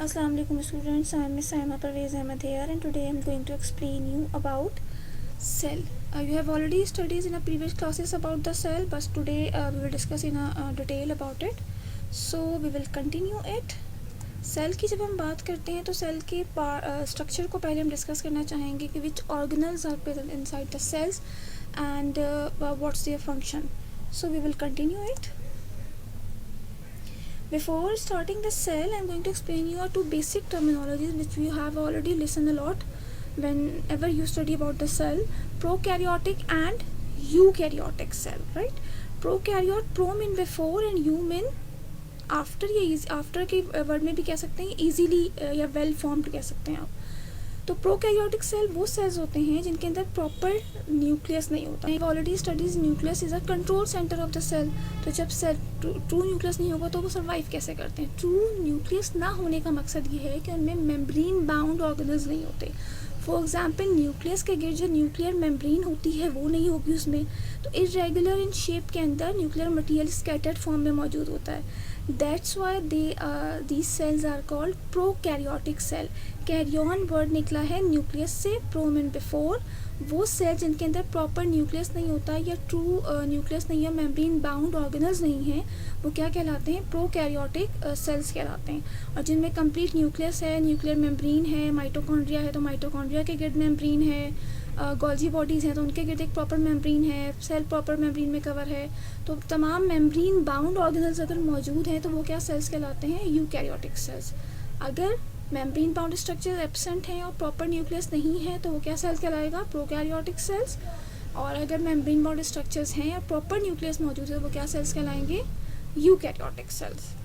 Assalamu alaikum students, I am Miss Saima Parvez Ahmed here and today I am going to explain you about cell. You have already studied in a previous classes about the cell, but today we will discuss in a detail about it. So we will continue it. Cell की जब हम बात करते हैं तो cell के structure को पहले हम डिस्कस करना चाहेंगे कि which organelles are present inside the cells and what's their function. So we will continue it. Before starting the cell, I am going to explain you two basic terminologies which you have already listened a lot whenever you study about the cell: prokaryotic and eukaryotic cell. Right? Prokaryote, pro mean before and eu mean after. ये after के word में भी कह सकते हैं, easily या well formed कह सकते हैं आप. तो प्रोकैरियोटिक सेल वो सेल्स होते हैं जिनके अंदर प्रॉपर न्यूक्लियस नहीं होता. Already studies nucleus is a control centre of the cell. तो जब सेल ट्रू न्यूक्लियस नहीं होगा तो वो सर्वाइव कैसे करते हैं. ट्रू न्यूक्लियस ना होने का मकसद ये है कि उनमें मेम्ब्रेन बाउंड ऑर्गेनल्स नहीं होते. फॉर एग्जाम्पल न्यूक्लियस के गिर्द जो न्यूक्लियर मेम्ब्रेन होती है वो नहीं होगी उसमें, तो इरेगुलर इन शेप के अंदर न्यूक्लियर मटेरियल स्कैटर्ड फॉर्म में मौजूद होता है. That's why these cells are called prokaryotic cell. Karyon word निकला है न्यूक्लियस से, प्रो मीन बिफोर. वो सेल जिनके अंदर प्रॉपर न्यूक्लियस नहीं होता या ट्रू न्यूक्लियस नहीं है, मेम्ब्रेन बाउंड ऑर्गेनल्स नहीं हैं, वो क्या कहलाते हैं? प्रोकैरियोटिक सेल्स कहलाते हैं. और जिनमें कंप्लीट न्यूक्लियस है, न्यूक्लियर मेम्ब्रेन है, माइटोकॉन्ड्रिया है तो माइटोकॉन्ड्रिया के गिर्द मेम्ब्रेन है, गोल्जी बॉडीज़ हैं तो उनके गिर्द एक प्रॉपर मेम्ब्रेन है, सेल प्रॉपर मेम्ब्रेन में कवर है. तो तमाम मेम्ब्रेन बाउंड ऑर्गेनल्स अगर मौजूद हैं तो वो क्या सेल्स कहलाते हैं? Eukaryotic cells. अगर मेम्ब्रेन बाउंड स्ट्रक्चर एब्सेंट हैं और प्रॉपर न्यूक्लियस नहीं है तो वो क्या सेल्स कहलाएगा? Prokaryotic cells. और अगर मेम्ब्रेन बाउंड स्ट्रक्चर्स हैं और प्रॉपर न्यूक्लियस मौजूद है तो वो क्या सेल्स कहलाएंगे? Eukaryotic cells.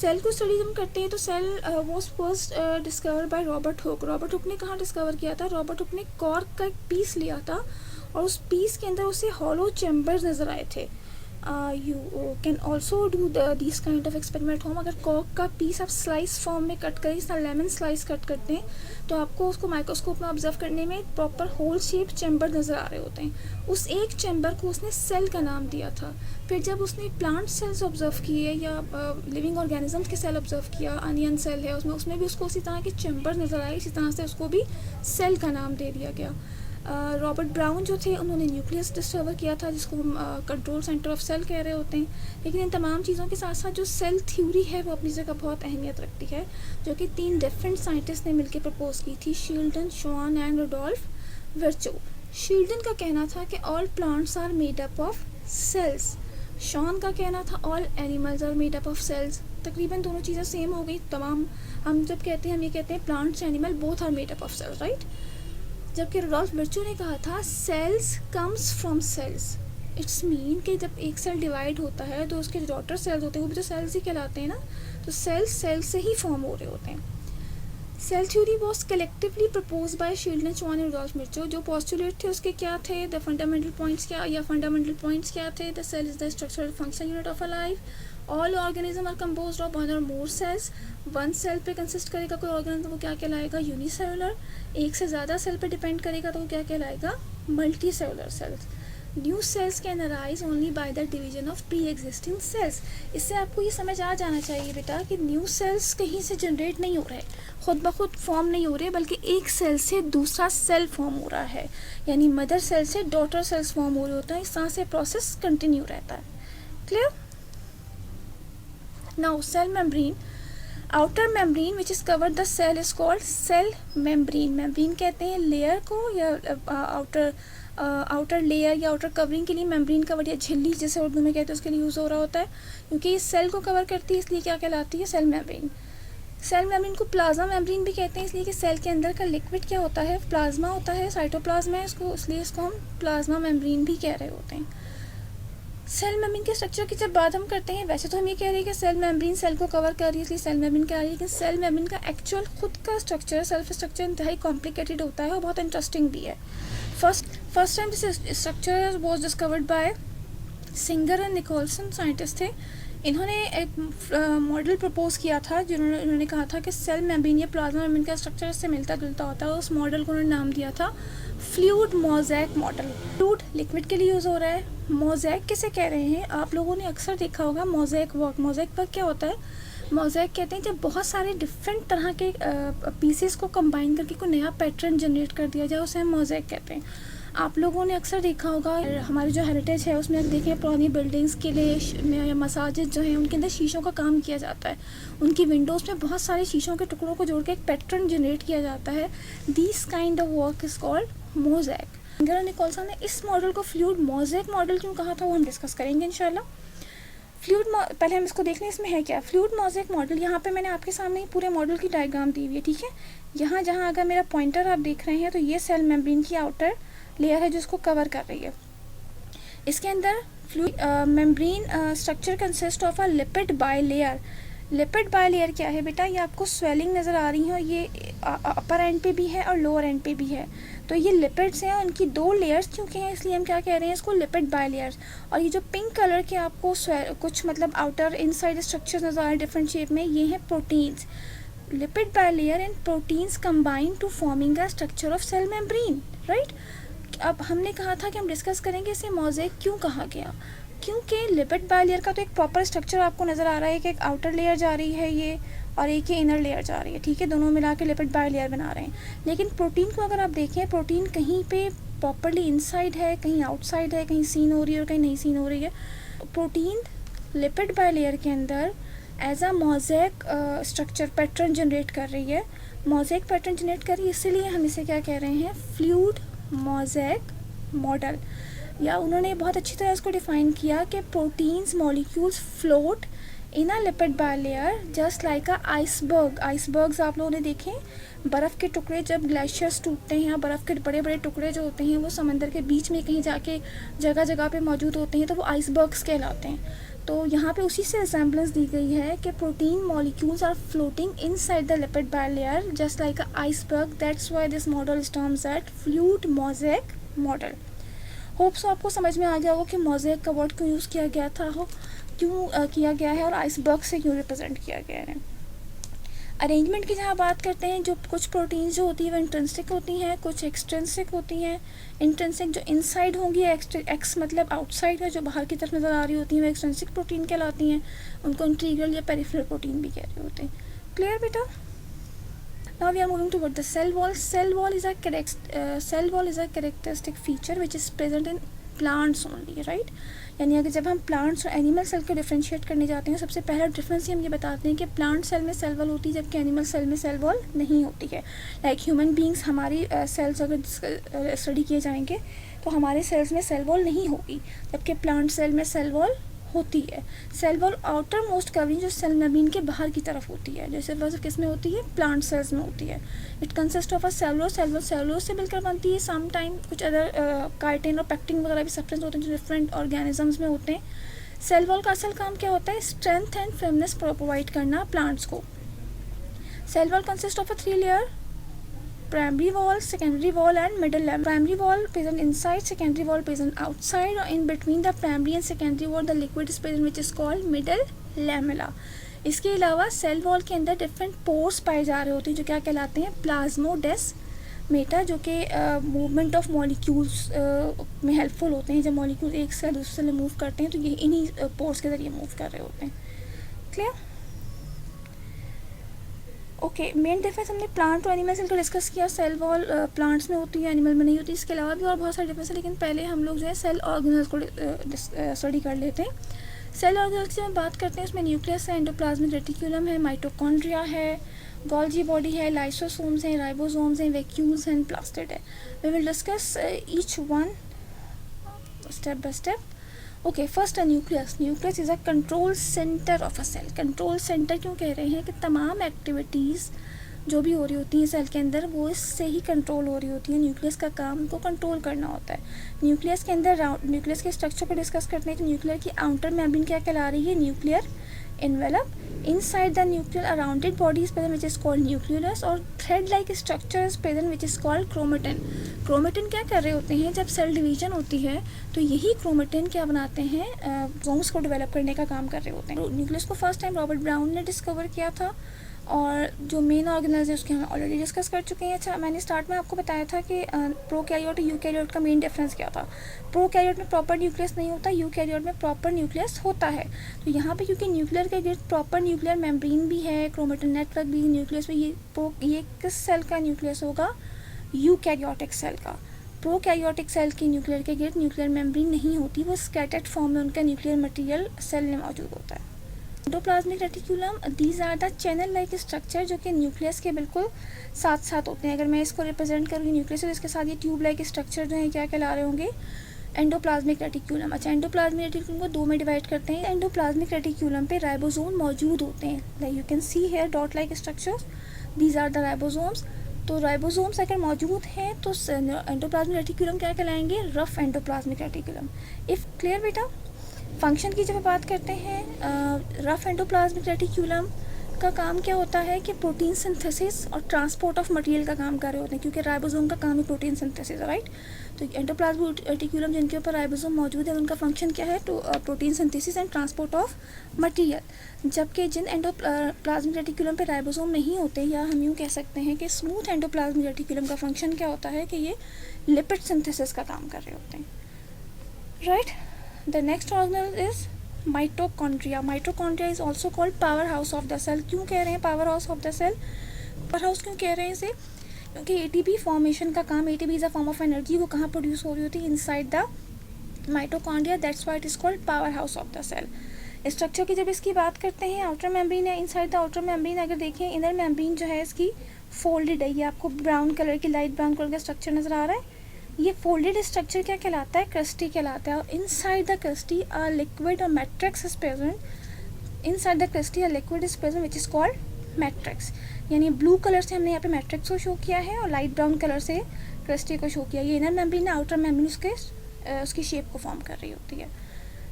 सेल को स्टडी हम करते हैं तो cell was first discover by Robert Hooke. Robert Hooke ने कहाँ डिस्कवर किया था? रॉबर्ट हुक ने कॉर्क का एक पीस लिया था और उस पीस के अंदर उसे हॉलो चैम्बर्स नज़र आए थे. You can also do this kind of experiment home. अगर कॉर्क का पीस आप स्लाइस फॉर्म में कट करें, जिसका लेमन स्लाइस कट करते हैं तो आपको उसको माइक्रोस्कोप में ऑब्जर्व करने में प्रॉपर होल शेप चैम्बर नज़र आ रहे होते हैं. उस एक चैम्बर को उसने सेल का नाम दिया था. फिर जब उसने प्लांट सेल्स ऑब्जर्व किए या लिविंग ऑर्गेनिजम्स के सेल ऑब्जर्व किया, अनियन सेल है उसमें भी उसको उसी तरह के चैम्बर नज़र आए, इसी तरह से उसको भी सेल का नाम दे दिया गया. रॉबर्ट ब्राउन जो थे उन्होंने न्यूक्लियस डिस्कवर किया था जिसको हम कंट्रोल सेंटर ऑफ सेल कह रहे होते हैं. लेकिन इन तमाम चीज़ों के साथ साथ जो सेल थ्योरी है वो अपनी जगह बहुत अहमियत रखती है, जो कि 3 डिफरेंट साइंटिस्ट ने मिलकर प्रपोज की थी: Schleiden, Schwann and Rudolf Virchow. Schleiden का कहना था कि all plants are made up of cells. Schwann का कहना था all animals are made up of cells. तकरीबन दोनों चीज़ें सेम हो गई. तमाम हम जब कहते हैं हम ये कहते हैं plants animal both are made up of cells, right. जबकि रुडोल्फ वर्चो ने कहा था cells comes from cells. It's mean कि जब एक सेल डिवाइड होता है तो उसके डॉटर सेल्स होते हैं वो भी तो सेल्स ही कहलाते हैं ना. तो सेल्स से ही फॉर्म हो रहे होते हैं. Cell theory was collectively propose by Schleiden, Schwann and Rudolf Virchow. जो पोस्टुलेट थे उसके क्या थे? द फंडामेंटल पॉइंट्स क्या थे? The cell is the structural function unit of a life. All organism are composed of one or more cells. One cell पे consist करेगा कोई ऑर्गेनिज्म वो क्या कहलाएगा? यूनिसेलुलर. एक से ज़्यादा सेल पे डिपेंड करेगा तो वो क्या कहलाएगा? Multi cellular cells. New cells can arise only by the division of pre existing cells. इससे आपको ये समझ आ जाना चाहिए बेटा कि न्यू सेल्स कहीं से जनरेट नहीं हो रहे, खुद ब खुद फॉर्म नहीं हो रहे, बल्कि एक सेल से दूसरा सेल फॉर्म हो रहा है. यानी मदर सेल से डॉटर सेल्स फॉर्म हो रहे होता है. इस तरह से प्रोसेस कंटिन्यू रहता है. Clear? Now cell membrane. Outer membrane which is covered the cell is called cell membrane. Membrane कहते हैं लेयर को, या आउटर लेयर या आउटर कवरिंग के लिए मेम्ब्रेन कवर या झिल्ली जैसे उर्दू में कहते हैं उसके लिए यूज़ हो रहा होता है, क्योंकि इस सेल को कवर करती है इसलिए क्या कहलाती है? Cell membrane. सेल मेम्ब्रेन को प्लाज्मा मेम्ब्रेन भी कहते हैं इसलिए कि सेल के अंदर का लिक्विड क्या होता है? प्लाज्मा होता है, साइटोप्लाज्म है इसको, इसलिए इसको हम प्लाज्मा मेम्ब्रेन भी कह रहे होते हैं. सेल मेम्ब्रेन के स्ट्रक्चर की जब बात हम करते हैं, वैसे तो हम ये कह रहे हैं कि सेल मेम्ब्रेन सेल को कवर कर रही है इसलिए सेल मेम्ब्रेन कह रही है, लेकिन सेल मेम्ब्रेन का एक्चुअल खुद का स्ट्रक्चर, सेल्फ स्ट्रक्चर इंतहाई कॉम्प्लिकेटेड होता है और बहुत इंटरेस्टिंग भी है. First time this structure was discovered by Singer and Nicolson, scientist थे. इन्होंने एक मॉडल प्रपोज किया था जिन्होंने कहा था कि सेल मेम्ब्रेन या प्लाज्मा मेम्ब्रेन का स्ट्रक्चर इससे मिलता जुलता होता है. उस मॉडल को उन्होंने नाम दिया था fluid mosaic model. Fluid liquid के लिए यूज़ हो रहा है. मोज़ेक किसे कह रहे हैं? आप लोगों ने अक्सर देखा होगा मोज़ेक वर्क. मोज़ेक वर्क क्या होता है? मोज़ेक कहते हैं जब बहुत सारे डिफरेंट तरह के पीसेस को कंबाइन करके कोई नया पैटर्न जनरेट कर दिया जाए, उसे हम मोज़ेक कहते हैं। आप लोगों ने अक्सर देखा होगा हमारी जो हेरिटेज है उसमें देखें पुरानी बिल्डिंग्स के लिए मसाजिद जो हैं उनके अंदर शीशों का काम किया जाता है, उनकी विंडोज़ में बहुत सारे शीशों के टुकड़ों को जोड़ के एक पैटर्न जनरेट किया जाता है। This kind of work is called mosaic. Singer Nicol साहब ने इस मॉडल को फ्लूइड मोज़ेक मॉडल क्यों कहा था वो हम डिस्कस करेंगे इंशाल्लाह। पहले हम इसको देख लें इसमें है क्या। फ्लूइड मोज़ेक मॉडल, यहाँ पे मैंने आपके सामने पूरे मॉडल की डायग्राम दी हुई है, ठीक है। यहाँ जहाँ अगर मेरा पॉइंटर आप देख रहे हैं तो ये सेल मेम्ब्रेन की आउटर लेयर है जो इसको कवर कर रही है। इसके अंदर fluid membrane structure consist of a lipid bilayer. Lipid bilayer क्या है बेटा, ये आपको स्वेलिंग नज़र आ रही है, ये अपर एंड पे भी है और लोअर एंड पे भी है। तो ये लिपिड्स हैं, उनकी दो लेयर्स क्योंकि हैं इसलिए हम क्या कह रहे हैं इसको लिपिड बाइलेयर्स। और ये जो पिंक कलर के आपको कुछ मतलब आउटर इनसाइड स्ट्रक्चर नज़र आ रहे हैं डिफरेंट शेप में, ये हैं proteins. Lipid bilayer and proteins combine to forming a structure of cell membrane, right. अब हमने कहा था कि हम डिस्कस करेंगे इसे मोज़ेक क्यों कहा गया, क्योंकि लिपिड बाइलेयर का तो एक प्रॉपर स्ट्रक्चर आपको नज़र आ रहा है कि एक आउटर लेयर जा रही है ये और एक ही इनर लेयर जा रही है, ठीक है, दोनों मिला के लिपिड बाइलेयर बना रहे हैं। लेकिन प्रोटीन को अगर आप देखें, प्रोटीन कहीं पे प्रॉपरली इनसाइड है, कहीं आउटसाइड है, कहीं सीन हो रही है और कहीं नहीं सीन हो रही है। प्रोटीन लिपिड बाइलेयर के अंदर as a mosaic structure pattern generate कर रही है, मोज़ेक पैटर्न जनरेट कर रही है, इसीलिए हम इसे क्या कह रहे हैं फ्लूइड मोज़ेक मॉडल। या उन्होंने बहुत अच्छी तरह इसको डिफ़ाइन किया कि proteins molecules float in a lipid bilayer just like a iceberg. Icebergs आप लोगों ने देखे, बर्फ़ के टुकड़े जब ग्लेशियर्स टूटते हैं, बर्फ़ के बड़े बड़े टुकड़े जो होते हैं वो समंदर के बीच में कहीं जाके जगह जगह पे मौजूद होते हैं, तो वो आइसबर्ग्स कहलाते हैं। तो यहाँ पे उसी से रिसेम्बलेंस दी गई है कि protein molecules are floating inside the lipid bilayer just like a iceberg. That's why this model is terms at fluid mosaic model. Hope so आपको समझ में आ गया होगा कि मोज़ेक का वर्ड क्यों यूज़ किया गया था, क्यों किया गया है और आइसबर्ग से क्यों रिप्रेजेंट किया गया है। अरेंजमेंट की जहाँ बात करते हैं, जो कुछ प्रोटीन्स जो होती है वो इंट्रिंसिक होती हैं, कुछ एक्सट्रिंसिक होती हैं। इंट्रिंसिक जो इनसाइड होंगी, एक्स मतलब आउटसाइड है, जो बाहर की तरफ नज़र आ रही होती हैं वो एक्सट्रिंसिक प्रोटीन कहलाती हैं, उनको इंटीग्रल या पेरिफेरल प्रोटीन भी कह रहे होते हैं। क्लियर बेटा। Now we are moving toward the cell wall. Cell wall is a characteristic feature which is present in plants only, right? यानी अगर जब हम प्लांट्स और एनिमल सेल को डिफ्रेंशिएट करने जाते हैं, सबसे पहला डिफरेंस हम ये बताते हैं कि प्लांट सेल में सेल वॉल होती है जबकि एनिमल सेल में सेल वॉल नहीं होती है। लाइक ह्यूमन बींग्स, हमारी सेल्स अगर स्टडी किए जाएंगे तो हमारे सेल्स में सेल वॉल नहीं होगी, जबकि प्लांट सेल में सेल वॉल होती है। Cell wall outer most covering जो सेल मेम्ब्रेन के बाहर की तरफ होती है, जैसे वह किस में होती है, प्लांट सेल्स में होती है। It consist of a cellulose से मिलकर बनती है। सम टाइम कुछ अदर काइटिन और पेक्टिन वगैरह भी सब्सटेंस होते हैं जो डिफरेंट ऑर्गेनिजम्स में होते हैं। सेल वॉल का असल काम क्या होता है, स्ट्रेंथ एंड फर्मनेस प्रोवाइड करना प्लांट्स को। Cell wall consist of a 3 layer, primary wall, secondary wall and middle lamella. Primary wall present inside, secondary wall present outside, or in between the primary and secondary wall the liquid is present which is called middle lamella. इसके अलावा cell wall के अंदर different pores पाए जा रहे होते हैं जो क्या कहलाते हैं, प्लाज्मोडेस्माटा, जो कि मूवमेंट ऑफ मॉलिक्यूल्स में हेल्पफुल होते हैं। जब मॉलिक्यूल एक से दूसरे से मूव करते हैं तो ये इन्हीं पोर्स के ज़रिए मूव कर रहे होते हैं। क्लियर। ओके, मेन डिफरेंस हमने प्लांट और एनिमल सेल का डिस्कस किया। सेल वॉल प्लांट्स में होती है, एनिमल में नहीं होती। इसके अलावा भी और बहुत सारे डिफरेंस है, लेकिन पहले हम लोग जो है सेल ऑर्गेनल्स को स्टडी कर लेते हैं। सेल ऑर्गेनल्स की जब बात करते हैं उसमें न्यूक्लियस है, एंडोप्लाज्मिक रेटिक्यूलम है, माइटोकॉन्ड्रिया है, गोल्जी बॉडी है, लाइसोसोम्स हैं, राइबोसोम्स हैं, वैक्यूल्स हैं, प्लास्टिड है। We will discuss each one step by step. Okay, first है nucleus. Nucleus is a control centre of a cell. Control centre क्यों कह रहे हैं कि तमाम एक्टिविटीज़ जो भी हो रही होती हैं सेल के अंदर वो इससे ही कंट्रोल हो रही होती है। न्यूक्लियस का काम को कंट्रोल करना होता है। न्यूक्लियस के अंदर न्यूक्लियस के स्ट्रक्चर को डिस्कस करते हैं तो न्यूक्लियर की आउटर मेम्ब्रेन क्या कहला रही है, nuclear envelope. Inside the nucleus a rounded body is present which is called nucleus और thread like structure is present which is called chromatin. chromatin क्या कर रहे होते हैं, जब सेल डिवीजन होती है तो यही chromatin क्या बनाते हैं, क्रोमोसोम्स को डेवलप करने का काम कर रहे होते हैं। न्यूक्लियस को फर्स्ट टाइम रॉबर्ट ब्राउन ने डिस्कवर किया था और जो मेन ऑर्गेनल्स है उसके हम ऑलरेडी डिस्कस कर चुके हैं। अच्छा, मैंने स्टार्ट में आपको बताया था कि प्रोकैरियोट और यूकैरियोट का मेन डिफरेंस क्या था। प्रोकैरियोट में प्रॉपर न्यूक्लियस नहीं होता, यूकैरियोट में प्रॉपर न्यूक्लियस होता है। तो यहाँ पे क्योंकि न्यूक्लियर के गिर्द प्रॉपर न्यूक्लियर मेम्ब्रेन भी है, क्रोमेटिन नेटवर्क भी न्यूक्लियस में, ये किस सेल का न्यूक्लियस होगा, यूकैरियोटिक सेल का। प्रोकैरियोटिक सेल की न्यूक्लियर के गिर्द न्यूक्लियर मेम्ब्रेन नहीं होती, वो स्कैटर्ड फॉर्म में उनका न्यूक्लियर मटेरियल सेल में मौजूद होता है। Endoplasmic reticulum, these are the channel like structure जो कि न्यूक्लियस के बिल्कुल साथ साथ होते हैं। अगर मैं इसको रिप्रेजेंट करूँगी न्यूक्लियस तो इसके साथ ये ट्यूब लाइक स्ट्रक्चर जो है क्या कहला रहे होंगे, एंडोप्लाज्मिक रेटिकुलम। अच्छा, एंडोप्लाज्मिक रेटिकुलम को दो में डिवाइड करते हैं। एंडोप्लाज्मिक रेटिकुलम पे राइबोसोम मौजूद होते हैं, like you can see here dot like structures, these are the ribosomes. तो राइबोसोम्स अगर मौजूद हैं तो एंडोप्लाज्मिक रेटिकुलम क्या कहलाएंगे, rough endoplasmic reticulum. If clear बेटा। फंक्शन की जब बात करते हैं, रफ एंडोप्लाज्मिक रेटिकुलम का काम क्या होता है कि प्रोटीन सिंथेसिस और ट्रांसपोर्ट ऑफ मटेरियल का काम कर रहे होते हैं, क्योंकि राइबोसोम का काम ही प्रोटीन सिंथेसिस है, राइट। तो एंडोप्लाज्मिक रेटिकुलम जिनके ऊपर राइबोसोम मौजूद है उनका फंक्शन क्या है, तो protein synthesis and transport of material. जबकि जिन एंडोप्लाज्मिक रेटिकुलम पे राइबोसोम नहीं होते, या हम यूँ कह सकते हैं कि स्मूथ एंडोप्लाज्मिक रेटिकुलम का फंक्शन क्या होता है कि ये लिपिड सिंथेसिस का काम कर रहे होते हैं, right. The next organelle is mitochondria. Mitochondria is also called powerhouse of the cell. क्यों कह रहे हैं powerhouse of the cell? powerhouse क्यों कह रहे हैं इसे, क्योंकि ATP फॉर्मेशन का काम, ATP is a form of energy, वो कहाँ प्रोड्यूस हो रही होती है, inside the mitochondria, that's why it is called powerhouse of the cell. Structure की जब इसकी बात करते हैं, आउटर मेम्ब्रेन या इनसाइड द आउटर मेम्ब्रेन, अगर देखें इनर मेम्ब्रेन जो है इसकी फोल्डेड है, ये आपको ब्राउन कलर की, लाइट ब्राउन कलर का स्ट्रक्चर नजर आ रहा है। ये फोल्डेड स्ट्रक्चर क्या कहलाता है, क्रस्टी कहलाता है। और inside the cristae a liquid और matrix is present, inside the cristae a liquid is present which is called matrix. यानी ब्लू कलर से हमने यहाँ पे मैट्रिक्स को शो किया है और लाइट ब्राउन कलर से क्रस्टी को शो किया। ये इनर मेम्ब्रेन है, आउटर मेम्ब्रेन उसकी शेप को फॉर्म कर रही होती है।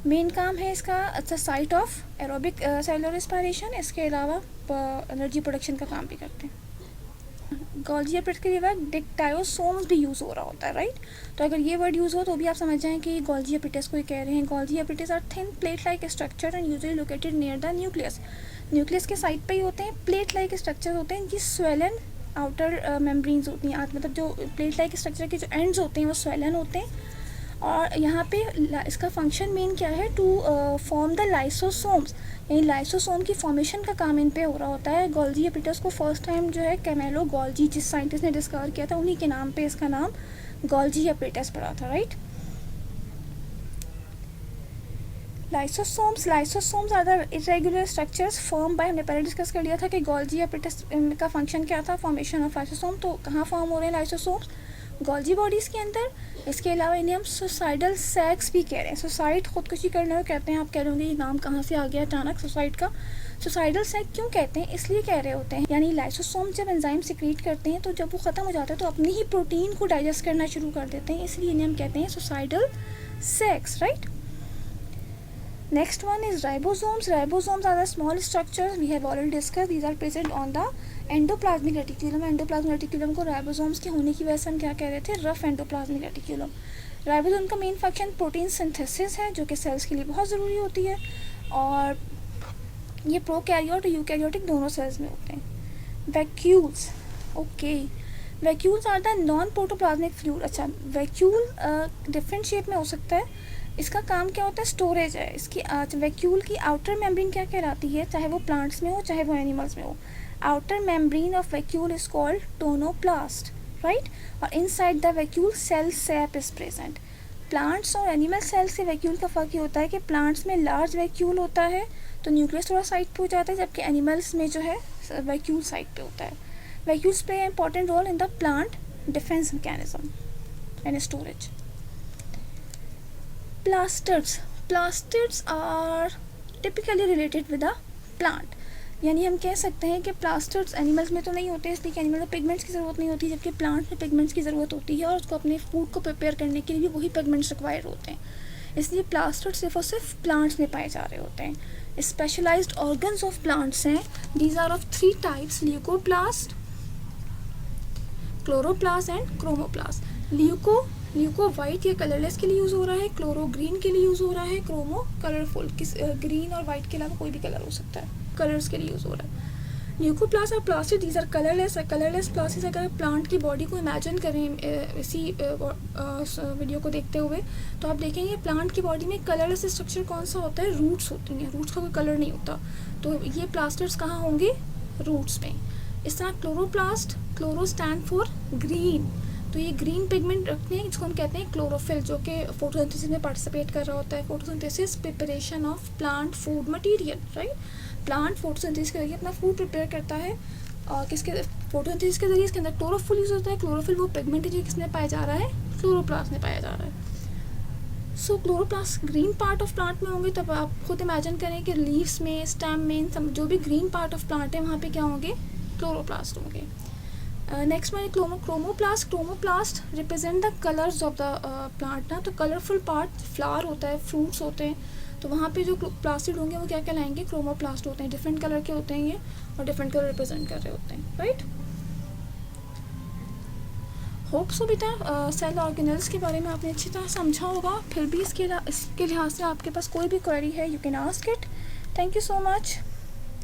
मेन काम है इसका, अच्छा, site of aerobic cellular respiration, इसके अलावा एनर्जी प्रोडक्शन का काम भी करते हैं। गोल्जी एपिटस के लिए डिक्टायोसोम्स भी यूज़ हो रहा होता है, राइट। तो अगर ये वर्ड यूज़ हो तो भी आप समझ जाएं कि गोल्जी एपिटस को ही कह रहे हैं। Golgi apparatus are thin plate like structure and usually located near the nucleus. Nucleus के साइड पे ही होते हैं, प्लेट लाइक स्ट्रक्चर होते हैं, इनकी स्वेलन आउटर मेम्ब्रेन्स होती हैं, मतलब जो प्लेट लाइक स्ट्रक्चर के जो एंड्स होते हैं वो स्वेलन होते हैं। और यहाँ पे इसका फंक्शन मेन क्या है, टू फॉर्म द लाइसोसोम्स, यानी लाइसोसोम की फॉर्मेशन का काम इन पे हो रहा होता है। गोल्जी एपिटस को फर्स्ट टाइम जो है कैमेलो गोल्जी, जिस साइंटिस्ट ने डिस्कवर किया था, उन्हीं के नाम पे इसका नाम गोल्जी एपिटस पड़ा था, right. Lysosomes are the irregular structures form by, हमने पहले डिस्कस कर लिया था कि गोल्जी एपिटस का फंक्शन क्या था, फॉर्मेशन ऑफ लाइसोसोम। तो कहाँ फॉर्म हो रहे हैं लाइसोसोम्स, गोल्जी बॉडीज़ के अंदर। इसके अलावा इन्हें हम सुसाइडल सैक्स भी कह रहे हैं। सुसाइड खुदकुशी करने को कहते हैं। आप कह रहे होंगे ये नाम कहाँ से आ गया अचानक सुसाइड का। सुसाइडल सैक क्यों कहते हैं, इसलिए कह रहे होते हैं, यानी लाइसोसोम जब एंजाइम सिक्रीट करते हैं तो जब वो ख़त्म हो जाता है तो अपनी ही प्रोटीन को डाइजेस्ट करना शुरू कर देते हैं, इसलिए इन्हें हम कहते हैं suicidal sacs, right. Next one is ribosomes. Ribosomes are the small structures we have already discussed. These are present on the endoplasmic reticulum. Endoplasmic reticulum को ribosomes के होने की वजह से हम क्या कह रहे थे, rough endoplasmic reticulum. राइबोसोम का मेन फंक्शन प्रोटीन सिंथेसिस है, जो कि सेल्स के लिए बहुत ज़रूरी होती है, और ये प्रोकैरियोट और यूकैरियोटिक दोनों सेल्स में होते हैं। Vacuoles, okay, vacuoles are the non protoplasmic fluid. अच्छा, वैक्यूल डिफरेंट शेप में हो सकता है। इसका काम क्या होता है, स्टोरेज है इसकी। वैक्यूल की आउटर मेम्ब्रेन क्या कहलाती है, चाहे वो प्लांट्स में हो चाहे वो एनिमल्स में हो। Outer membrane of vacuole is called tonoplast, right. और inside the vacuole cell sap is present. Plants और एनिमल सेल्स से वैक्यूल का फ़र्क ये होता है कि प्लांट्स में लार्ज वैक्यूल होता है तो न्यूक्लियस थोड़ा साइड पे हो जाता है, जबकि एनिमल्स में जो है वैक्यूल साइड पे होता है। Vacuoles play important role in the plant defence mechanism and storage. Plastids are typically related with the plant, यानी हम कह सकते हैं कि प्लास्टिड्स एनिमल्स में तो नहीं होते, इसलिए कि एनिमल में पिगमेंट्स की ज़रूरत नहीं होती, जबकि प्लांट में पिगमेंट्स की ज़रूरत होती है और उसको अपने फूड को प्रिपेयर करने के लिए भी वही पिगमेंट्स रिक्वायर होते हैं, इसलिए प्लास्टिड्स सिर्फ और सिर्फ प्लांट्स में पाए जा रहे होते हैं। स्पेशलाइज्ड ऑर्गन्स ऑफ प्लांट्स हैं, these are of 3 types, leucoplast, chloroplast and chromoplast. Leuco white या कलरलेस के लिए यूज़ हो रहा है, क्लोरो ग्रीन के लिए यूज़ हो रहा है, क्रोमो कलरफुल, किस ग्रीन और वाइट के अलावा कोई भी कलर हो सकता है, कलर्स के लिए यूज़ हो रहा है। ल्यूकोप्लास्ट और plastid these are colourless plastid. अगर प्लांट की बॉडी को इमेजिन करें इसी वीडियो को देखते हुए, तो आप देखेंगे प्लांट की बॉडी में कलरलेस स्ट्रक्चर कौन सा होता है, रूट्स होती हैं, रूट्स का कोई कलर नहीं होता। तो ये प्लास्टिड्स कहाँ होंगे, रूट्स में। इस तरह chloroplast, chloro stand for green, तो ये ग्रीन पिगमेंट रखते हैं जिसको हम कहते हैं क्लोरोफिल, जो कि फोटोसिंथेसिस में पार्टिसिपेट कर रहा होता है। Photosynthesis preparation of plant food material, right. Plant photosynthesis के जरिए अपना फूड प्रिपेयर करता है, और किसके फोटोसिंथेसिस के जरिए इसके अंदर क्लोरोफिल यूज होता है। क्लोरोफिल वो पिगमेंट है जो किसने पाया जा रहा है, क्लोरोप्लास्ट में पाया जा रहा है। So chloroplast green part of plant में होंगे, तब आप खुद इमेजिन करें कि लीव्स में, स्टेम में, जो भी ग्रीन पार्ट ऑफ प्लांट है वहाँ पे क्या होंगे, क्लोरोप्लास्ट होंगे। नेक्स्ट में chromoplast. Chromoplast represent the colours of the plant ना, तो कलरफुल पार्ट फ्लावर होता है, फ्रूट्स होते हैं, तो वहाँ पे जो प्लास्टिड होंगे वो क्या कहलाएंगे, क्रोमोप्लास्ट होते हैं। डिफरेंट कलर के होते हैं ये, और डिफरेंट कलर रिप्रेजेंट कर रहे होते हैं, राइट। होप सो बेटा सेल ऑर्गेनल्स के बारे में आपने अच्छी तरह समझा होगा। फिर भी इसके लिहाज से आपके पास कोई भी क्वेरी है, you can ask it. Thank you so much.